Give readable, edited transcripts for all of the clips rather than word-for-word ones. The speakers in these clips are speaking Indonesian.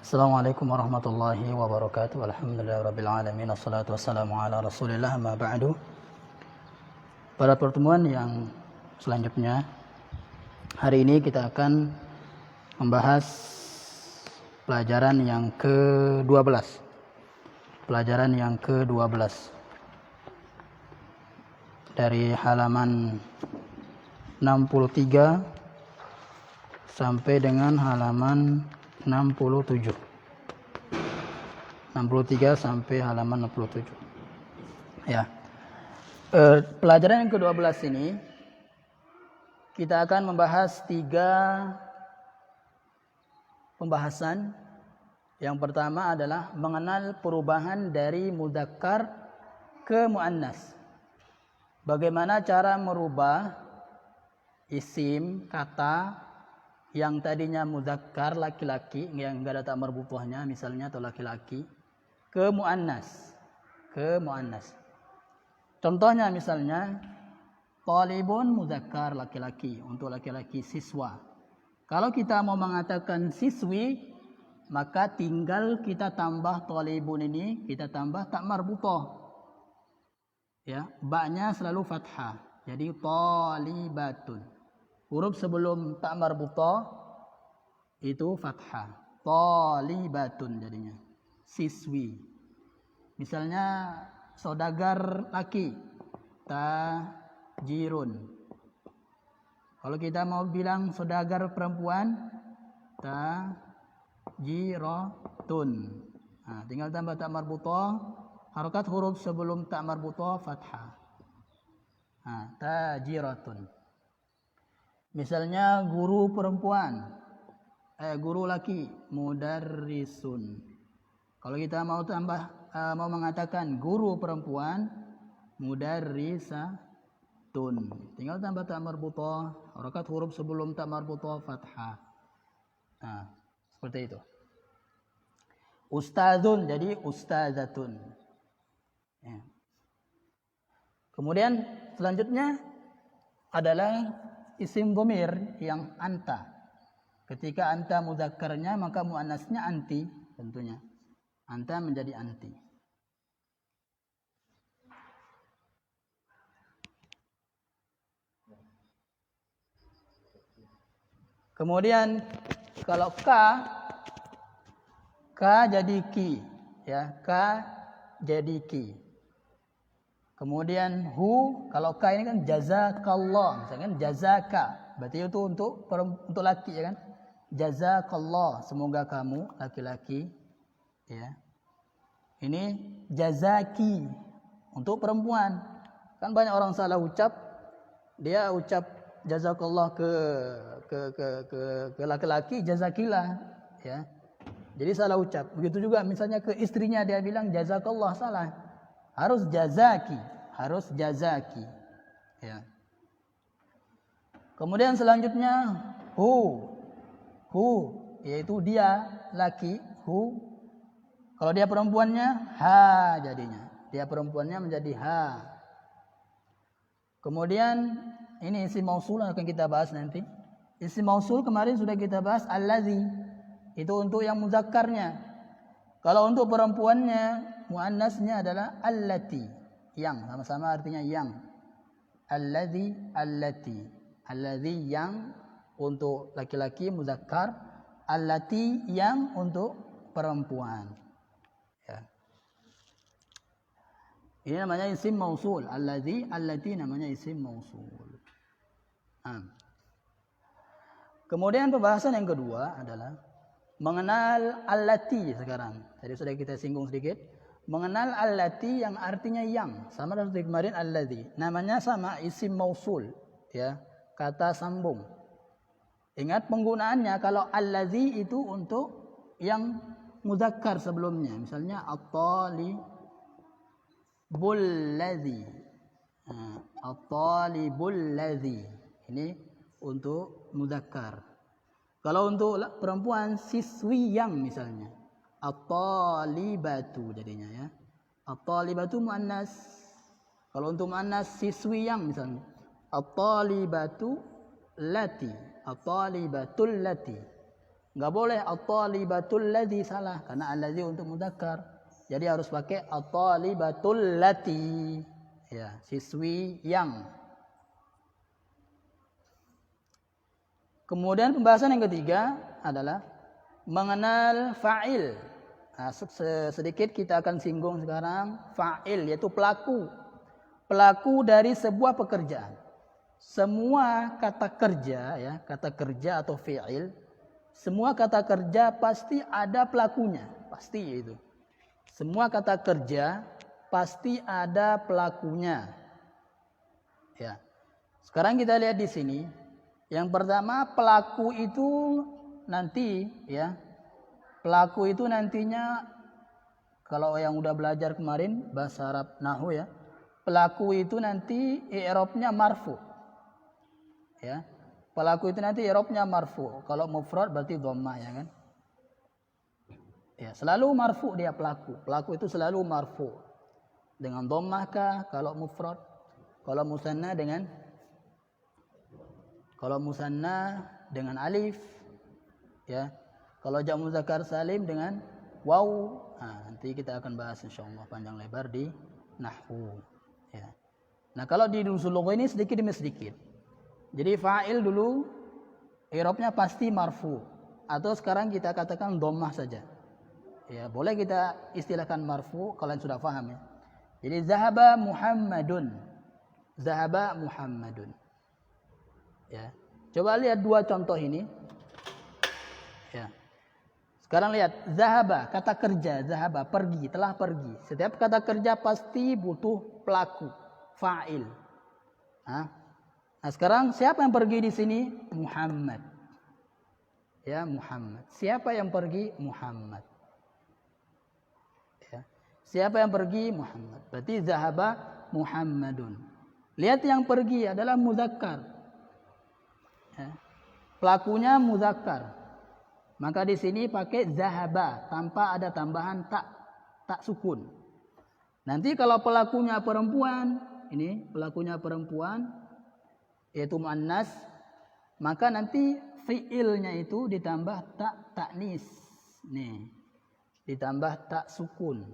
Assalamualaikum warahmatullahi wabarakatuh. Alhamdulillahirabbil alamin. Wassalatu wassalamu ala Rasulillah ma ba'du. Pada pertemuan yang selanjutnya, hari ini kita akan membahas pelajaran yang ke-12. Pelajaran yang ke-12. Dari halaman 63 sampai dengan halaman 63 sampai halaman 67. Ya. Pelajaran yang ke-12 ini kita akan membahas 3 pembahasan. Yang pertama adalah mengenal perubahan dari mudzakkar ke muannas. Bagaimana cara merubah isim kata yang tadinya mudzakkar laki-laki yang enggak ada tak marbuthahnya misalnya atau laki-laki ke muannas. Contohnya misalnya talibun mudzakkar laki-laki, untuk laki-laki siswa. Kalau kita mau mengatakan siswi, maka tinggal kita tambah talibun ini, kita tambah tak marbuthah. Ya, ba-nya selalu fathah. Jadi talibatun. Huruf sebelum tak marbuthah itu fathah. Talibatun jadinya. Siswi. Misalnya saudagar laki. Tajirun. Kalau kita mau bilang saudagar perempuan, tajiratun. Nah, tinggal tambah tak marbuthah. Harokat huruf sebelum tak marbuthah fathah. Tajiratun. Misalnya guru perempuan, guru laki, mudarrisun. Kalau kita mau mengatakan guru perempuan, mudarrisatun. Tinggal tambah tak marbuthah, harakat huruf sebelum tak marbuthah fathah. Nah, seperti itu. Ustadzun jadi ustadzatun. Ya. Kemudian selanjutnya adalah isim dhamir yang anta. Ketika anta mudzakkarnya maka muannasnya anti tentunya. Anta menjadi anti. Kemudian kalau ka jadi ki, ya, ka jadi ki. Kemudian hu, kalau ka ini kan jazakallah, misalkan jazaka, berarti itu untuk laki, ya kan? Jazakallah, semoga kamu laki-laki, ya. Ini jazaki untuk perempuan. Kan banyak orang salah ucap, dia ucap jazakallah ke laki-laki, jazakillah, ya. Jadi salah ucap. Begitu juga misalnya ke istrinya dia bilang jazakallah, salah. Harus jazaki. Ya. Kemudian selanjutnya hu, yaitu dia laki, hu. Kalau dia perempuannya ha jadinya. Dia perempuannya menjadi ha. Kemudian ini isim mausul akan kita bahas nanti. Isim mausul kemarin sudah kita bahas allazi. Itu untuk yang muzakkarnya. Kalau untuk perempuannya muannasnya adalah allati, yang sama-sama artinya yang. Allazi, allati. Allazi yang untuk laki-laki muzakkar, allati yang untuk perempuan. Ya. Ini namanya isim mausul. Allazi, allati namanya isim mausul. Kemudian pembahasan yang kedua adalah mengenal allati sekarang. Tadi sudah kita singgung sedikit. Mengenal allati yang artinya yang, sama seperti kemarin allazi. Namanya sama, isim mausul, ya, kata sambung. Ingat penggunaannya, kalau allazi itu untuk yang mudzakkar sebelumnya. Misalnya at-talibul ladzi. At-talibul ladzi. Ini untuk mudzakkar. Kalau untuk perempuan siswi yang misalnya. At-talibatu jadinya, ya. At-talibatu muannas. Kalau untuk muannas siswi yang misalnya. At-talibatu lati. At-talibatul lati. Enggak boleh at-talibatul ladzi, salah, karena alladzi untuk mudzakkar. Jadi harus pakai at-talibatul lati. Ya, siswi yang. Kemudian pembahasan yang ketiga adalah mengenal fa'il. Nah, sedikit kita akan singgung sekarang fa'il, yaitu pelaku. Pelaku dari sebuah pekerjaan. Semua kata kerja, ya, kata kerja atau fi'il, semua kata kerja pasti ada pelakunya, pasti itu. Semua kata kerja pasti ada pelakunya. Ya. Sekarang kita lihat di sini. Yang pertama, pelaku itu nanti, ya. Pelaku itu nantinya, kalau yang udah belajar kemarin bahasa Arab Nahwu, ya. Pelaku itu nanti i'rabnya marfu. Ya. Pelaku itu nanti i'rabnya marfu. Kalau mufrad berarti dhammah, ya kan? Ya, selalu marfu dia pelaku. Pelaku itu selalu marfu. Dengan dhammah kah kalau mufrad? Kalau musanna dengan alif, ya. Kalau jamu muzakkar salim dengan waw. Nah, nanti kita akan bahas insyaallah panjang lebar di nahwu, ya. Nah, kalau di usul lugha ini sedikit demi sedikit. Jadi fa'il dulu i'rabnya pasti marfu, atau sekarang kita katakan dhammah saja. Ya, boleh kita istilahkan marfu kalau yang sudah paham, ya. Jadi zahaba Muhammadun. Zahaba Muhammadun. Ya. Coba lihat dua contoh ini. Ya. Sekarang lihat zahaba, kata kerja, zahaba, pergi, telah pergi. Setiap kata kerja pasti butuh pelaku, fa'il. Nah, sekarang siapa yang pergi di sini? Muhammad. Ya, Muhammad. Siapa yang pergi? Muhammad. Ya. Siapa yang pergi? Muhammad. Berarti zahaba Muhammadun. Lihat yang pergi adalah mudzakkar. Ya. Pelakunya mudzakkar. Maka di sini pakai zahaba tanpa ada tambahan tak sukun. Nanti kalau pelakunya perempuan, ini pelakunya perempuan yaitu muannas, maka nanti fiilnya itu ditambah taknis. Nih. Ditambah tak sukun.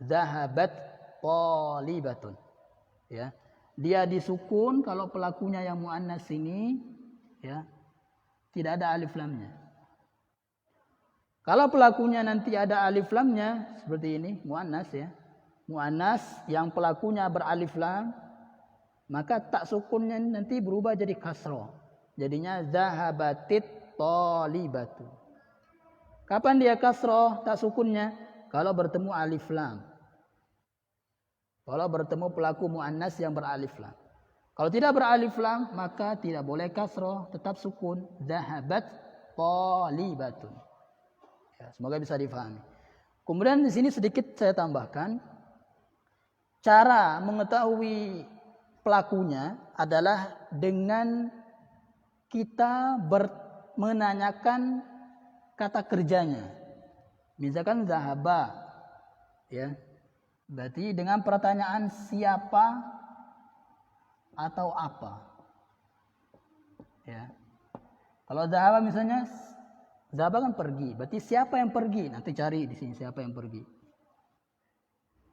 Zahabat talibatun. Ya. Dia disukun kalau pelakunya yang muannas ini, ya, tidak ada alif lamnya. Kalau pelakunya nanti ada alif lamnya seperti ini, muannas, ya. Muannas yang pelakunya beralif lam, maka tak sukunnya nanti berubah jadi kasroh. Jadinya zahabatit talibatu. Kapan dia kasroh tak sukunnya? Kalau bertemu alif lam. Kalau bertemu pelaku muannas yang beralif lam. Kalau tidak beralif lam, maka tidak boleh kasroh, tetap sukun. Zahabat talibatun. Ya, semoga bisa difahami. Kemudian di sini sedikit saya tambahkan, cara mengetahui pelakunya adalah dengan kita menanyakan kata kerjanya. Misalkan zahaba, ya. Berarti dengan pertanyaan siapa atau apa. Ya. Kalau zahaba misalnya, zahaba kan pergi. Berarti siapa yang pergi? Nanti cari di sini siapa yang pergi.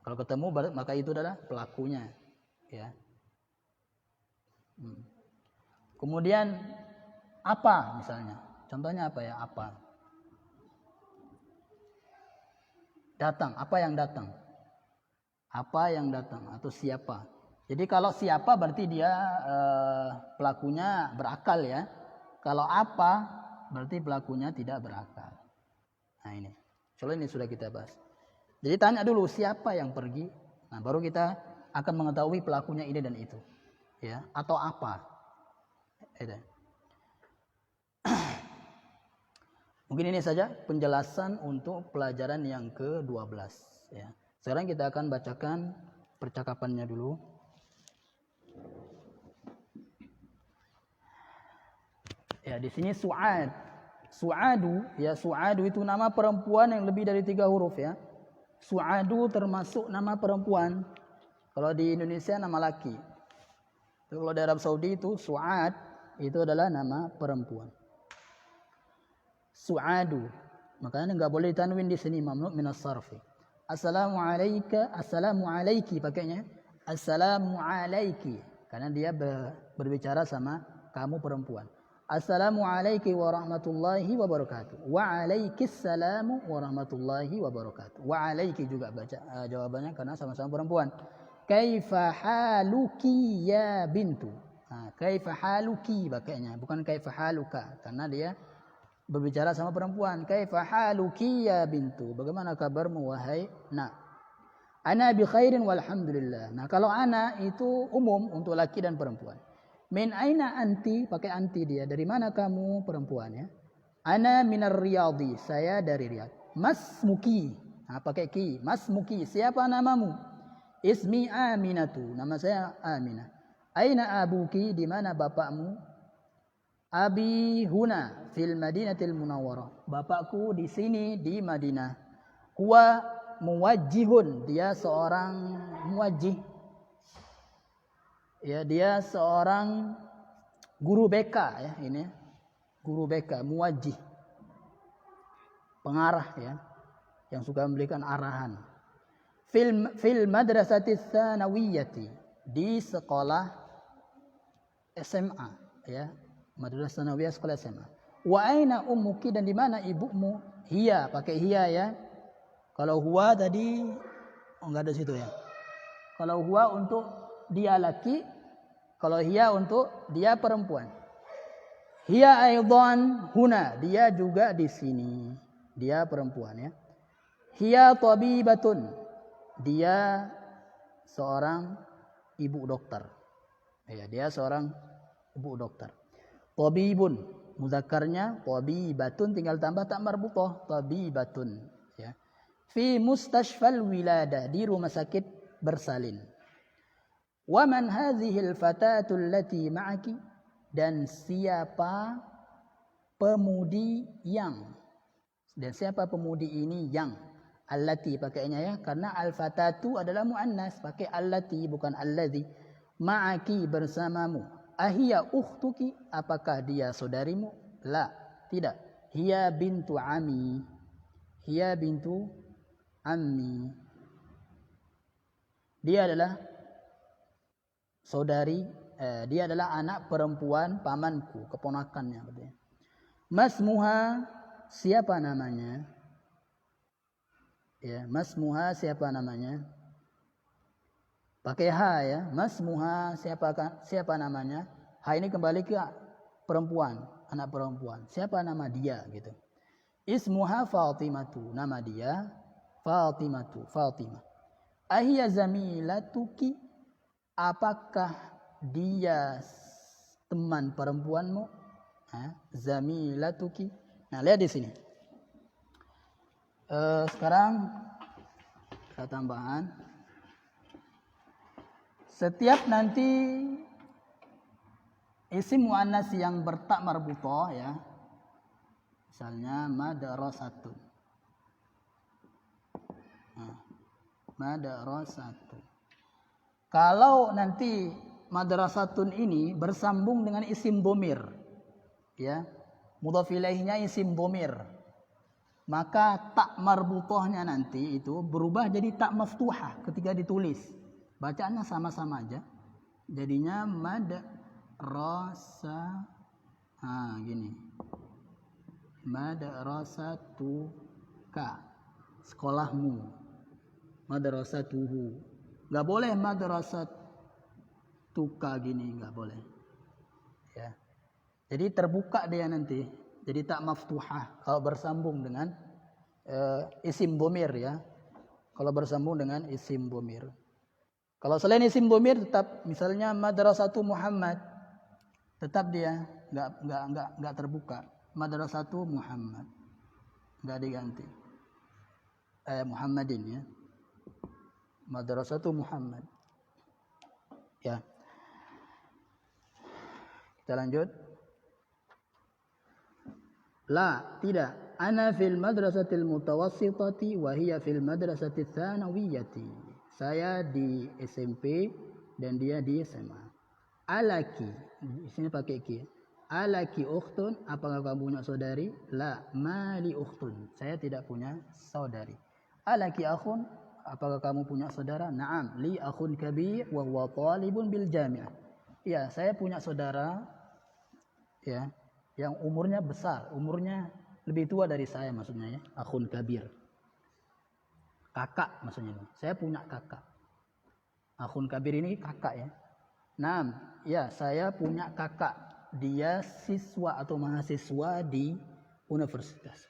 Kalau ketemu maka itu adalah pelakunya, ya. Kemudian apa misalnya? Contohnya apa, ya? Apa? Datang. Apa yang datang? Apa yang datang atau siapa? Jadi kalau siapa berarti dia pelakunya berakal, ya. Kalau apa berarti pelakunya tidak berakal. Nah ini. Soalnya ini sudah kita bahas. Jadi tanya dulu siapa yang pergi. Nah baru kita akan mengetahui pelakunya ini dan itu. Ya, atau apa. Mungkin ini saja penjelasan untuk pelajaran yang ke-12, ya. Sekarang kita akan bacakan percakapannya dulu. Ya, di sini Su'ad. Su'adu, ya, Su'adu itu nama perempuan yang lebih dari 3 huruf, ya. Su'adu termasuk nama perempuan. Kalau di Indonesia nama laki. Kalau di Arab Saudi itu Su'ad itu adalah nama perempuan. Su'adu. Makanya enggak boleh ditanwin di sini, mamnu minas sarfi. Assalamu alayka, assalamu alayki pakainya. Assalamu alayki. Karena dia berbicara sama kamu perempuan. Assalamu alayki warahmatullahi wabarakatuh. Wa alaikis salamu warahmatullahi wabarakatuh. Wa alayki juga baca jawabannya karena sama-sama perempuan. Kaifa haluki ya bintu. Nah, kaifa haluki pakainya, bukan kaifa haluka karena dia berbicara sama perempuan. Kaifa haluki ya bintu. Bagaimana kabarmu wahai nak? Ana bi khairin walhamdulillah. Nah, kalau ana itu umum untuk laki dan perempuan. Min aina anti, pakai anti dia. Dari mana kamu perempuan ya? Ana minar riyadi, saya dari Riyadh. Mas muki, nah, pakai ki. Mas muki, siapa namamu? Ismi Aminatu, nama saya Aminah. Aina abuki, di mana bapakmu? Abi huna fil Madinatil Munawwarah. Bapakku di sini di Madinah. Huwa muwajjihun, dia seorang muwajjih. Ya, dia seorang guru BK ya ini. Guru BK, muwajjih. Pengarah ya, yang suka memberikan arahan. Fil madrasati tsanawiyati, di sekolah SMA ya. Madrasah tsanawiyah, sekolah SMA. Wa aina ummuki, dan di mana ibumu? Hiya, pakai hiya ya. Kalau huwa tadi enggak ada situ ya. Kalau huwa untuk dia laki, kalau hiya untuk dia perempuan. Hiya aidan huna, dia juga di sini. Dia perempuan ya. Hiya tabibatun, dia seorang ibu dokter. Ya, dia seorang ibu dokter. Tabibun, mudzakarnya tabibatun, tinggal tambah tak marbutah, tabibatun ya. Fi mustashfal wiladah, di rumah sakit bersalin. Wa man hadhil fatatu allati ma'aki, dan siapa pemudi yang, dan siapa pemudi ini yang, allati pakainya ya, karena al-fatatu adalah muannas, pakai allati bukan alladhi. Ma'aki, bersamamu. Ahiya ukhtuki, apakah dia saudarimu? La, tidak. Hiya bintu ami, hiya bintu ammi, dia adalah saudari, dia adalah anak perempuan pamanku, keponakannya. Masmuha, siapa namanya? Ya, masmuha, siapa namanya? Pakai ha ya. Masmuha, siapa namanya? Ha ini kembali ke perempuan, anak perempuan. Siapa nama dia gitu. Ismuha Fatimatu, nama dia Fatimatu, Fatimah. Ahiya zamilatuki, apakah dia teman perempuanmu? Zamilatuki. Nah, lihat di sini. Sekarang kita tambahan. Setiap nanti isim muannas yang bertak marbutah ya. Misalnya madrasatun. Madrasatun. Kalau nanti madrasatun ini bersambung dengan isim dhamir, ya, mudhaf ilaihnya isim dhamir, maka tak marbutahnya nanti itu berubah jadi tak maftuhah ketika ditulis. Bacaannya sama-sama aja. Jadinya madrasa, gini. Madrasatuka, sekolahmu. Madrasatuhu. Enggak boleh madrasatuka gini, enggak boleh. Ya. Jadi terbuka dia nanti. Jadi tak maftuhah kalau bersambung dengan isim dhamir ya. Kalau bersambung dengan isim dhamir. Kalau selain isim dhamir tetap, misalnya madrasatu Muhammad, tetap dia enggak terbuka. Madrasatu Muhammad, enggak diganti. Muhammadin ya. Madrasatu Muhammad. Ya. Kita lanjut. La, tidak. Ana fil madrasatil mutawassitati wa hiya fil madrasatil tsanawiyati. Saya di SMP dan dia di SMA. Alaki, di sini pakai ki. Alaki ukhtun, apakah kamu punya saudari? La, mali ukhtun, saya tidak punya saudari. Alaki akhun, apakah kamu punya saudara? Naam, li akhun kabir wa huwa talibun bil jami'ah. Ya, saya punya saudara ya, yang umurnya besar, umurnya lebih tua dari saya maksudnya ya, akhun kabir. Kakak maksudnya. Saya punya kakak. Akhun kabir ini kakak ya. Naam, ya, saya punya kakak. Dia siswa atau mahasiswa di universitas.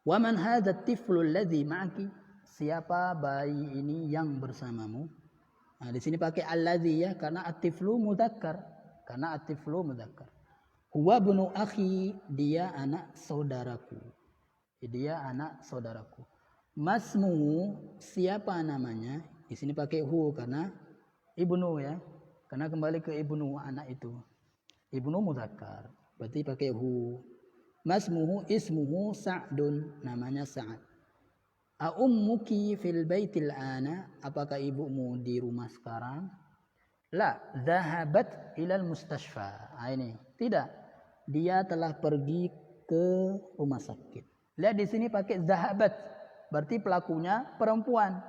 Wa man hadha at-tiflu alladhi ma'aki? Siapa bayi ini yang bersamamu? Nah, di sini pakai alladhi ya, karena at-tiflu mudzakkar. Karena at-tiflu mudzakkar. Huwa ibnu akhi, dia anak saudaraku. Dia anak saudaraku. Masmuhu, siapa namanya? Di sini pakai hu karena ibnu ya. Karena kembali ke ibnu, anak itu. Ibnu mudzakkar, berarti pakai hu. Masmuhu ismuhu Sa'dun, namanya Sa'ad. A ummuki fil baitil ana, apakah ibumu di rumah sekarang? La, dhahabat ilal mustashfa. Ini tidak, dia telah pergi ke rumah sakit. Lihat di sini pakai dhahabat, berarti pelakunya perempuan.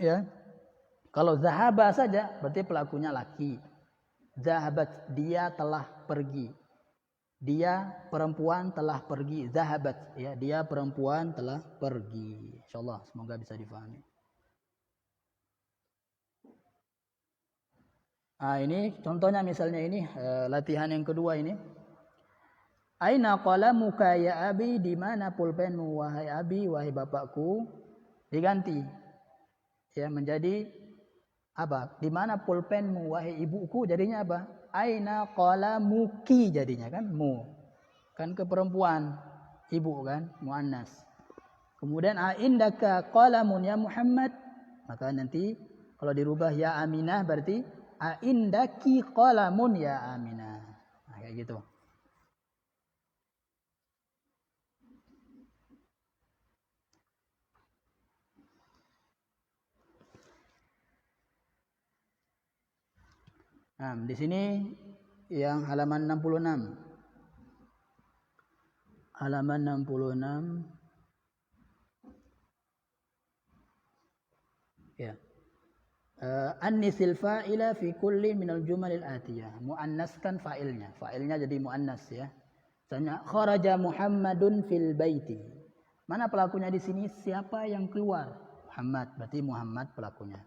Ya. Kalau dhahaba saja berarti pelakunya laki. Dhahabat, dia telah pergi. Dia perempuan telah pergi. Dhahabat, ya, dia perempuan telah pergi. Insyaallah semoga bisa difahami. Ini contohnya misalnya ini latihan yang kedua ini. Aina qalamuka ya abi, di mana pulpenmu wahai abi, wahai bapakku. Diganti ya menjadi apa? Di mana pulpenmu wahai ibuku, jadinya apa? Aina qalamuki jadinya kan, mu. Kan ke perempuan, ibu kan, muannas. Kemudian indaka qalamun ya Muhammad, maka nanti kalau dirubah ya Aminah berarti indaki qalamun ya Aminah. Nah, kayak gitu. Nah, di sini yang halaman 66. Halaman 66. Ya. Annisil fa'ila fi kulli minal jumalil atiyah. Muannaskan fa'ilnya. Fa'ilnya jadi muannas ya. Misalnya kharaja Muhammadun fil baiti. Mana pelakunya di sini? Siapa yang keluar? Muhammad. Berarti Muhammad pelakunya.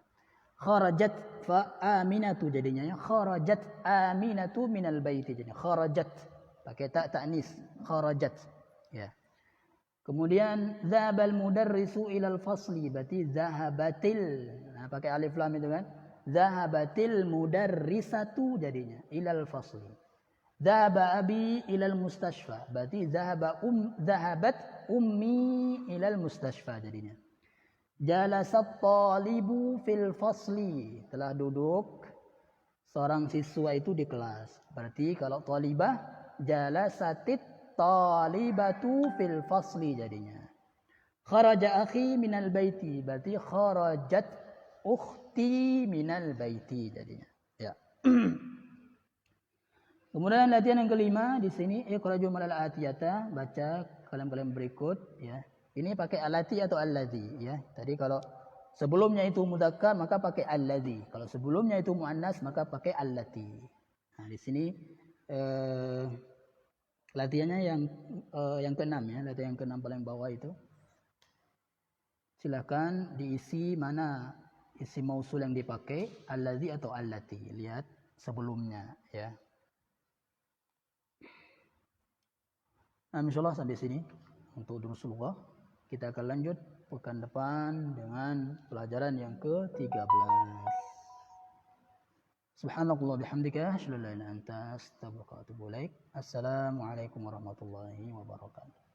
Kharajat fa aminatu jadinya ya. Kharajat aminatu minal baiti jadinya. Kharajat pakai ta ta'nis. Kharajat ya. Kemudian dzabal mudarrisu ilal fasli, berarti zahabatil. Nah, pakai alif lam itu kan. Zahabatil mudarrisatu jadinya ilal fasli. Dzaba abi ilal mustashfa, berarti zahabat ummi ilal mustashfa jadinya. Jalasat talibu fil fasli, telah duduk seorang siswa itu di kelas. Berarti kalau talibah jalasatit talibatu fil fasli jadinya. Kharaja akhi minal baiti, berarti kharajat ukhti minal baiti jadinya. Ya. Kemudian latihan yang kelima di sini iqra jumal al-atiyata, baca kalam-kalam berikut ya. Ini pakai alati atau alladzi ya. Tadi kalau sebelumnya itu mudzakkar maka pakai alladzi. Kalau sebelumnya itu muannas maka pakai allati. Nah, di sini latihannya yang keenam ya, latihan yang keenam paling bawah itu. Silakan diisi mana isi mausul yang dipakai, alladzi atau allati. Lihat sebelumnya ya. Nah, insyaallah sampai sini untuk durusul lughah. Kita akan lanjut pekan depan dengan pelajaran yang ke-13. Subhanallah bihamdika asyhadu an la ilaha illa anta astaghfiruka wa atubu ilaik. Assalamualaikum warahmatullahi wabarakatuh.